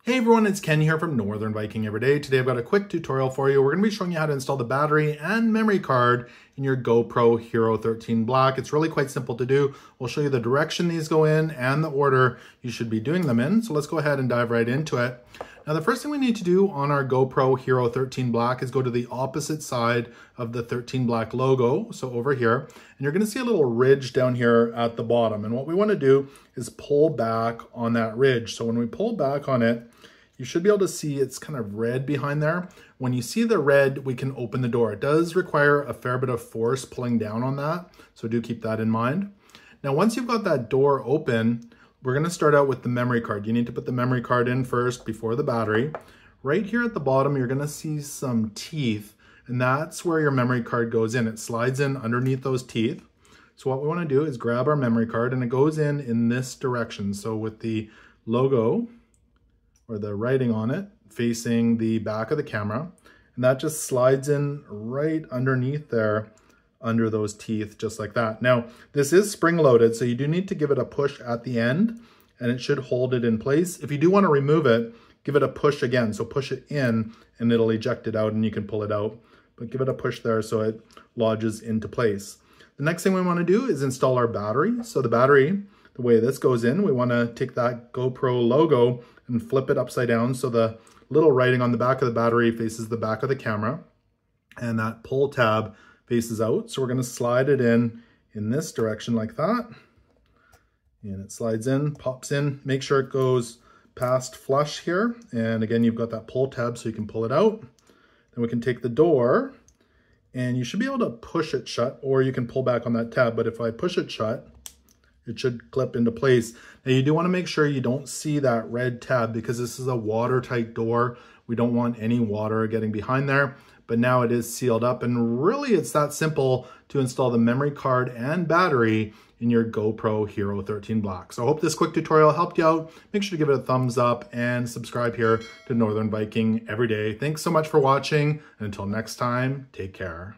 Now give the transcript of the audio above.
Hey everyone, it's Ken here from Northern Viking Everyday. Today I've got a quick tutorial for you. We're going to be showing you how to install the battery and memory card in your GoPro Hero 13 Black. It's really quite simple to do. We'll show you the direction these go in and the order you should be doing them in. So let's go ahead and dive right into it. Now the first thing we need to do on our GoPro Hero 13 Black is go to the opposite side of the 13 Black logo, so over here, and you're going to see a little ridge down here at the bottom. And what we want to do is pull back on that ridge. So when we pull back on it, you should be able to see it's kind of red behind there. When you see the red, we can open the door. It does require a fair bit of force pulling down on that, so do keep that in mind. Now, once you've got that door open, we're going to start out with the memory card. You need to put the memory card in first before the battery. Right here at the bottom, you're going to see some teeth, and that's where your memory card goes in. It slides in underneath those teeth. So what we want to do is grab our memory card, and it goes in this direction. So with the logo or the writing on it facing the back of the camera, and that just slides in right underneath there under those teeth, just like that. Now, this is spring loaded, so you do need to give it a push at the end and it should hold it in place. If you do want to remove it, give it a push again. So push it in and it'll eject it out and you can pull it out, but give it a push there so it lodges into place. The next thing we want to do is install our battery. So the battery, the way this goes in, we want to take that GoPro logo and flip it upside down so the little writing on the back of the battery faces the back of the camera and that pull tab faces out. So we're going to slide it in this direction like that, and it slides in, pops in. Make sure it goes past flush here, and again you've got that pull tab so you can pull it out. Then we can take the door and you should be able to push it shut, or you can pull back on that tab, but if I push it shut, it should clip into place. Now you do want to make sure you don't see that red tab because this is a watertight door. We don't want any water getting behind there, but now it is sealed up, and really it's that simple to install the memory card and battery in your GoPro Hero 13 Black. So I hope this quick tutorial helped you out. Make sure to give it a thumbs up and subscribe here to Northern Viking Everyday. Thanks so much for watching, and until next time, take care.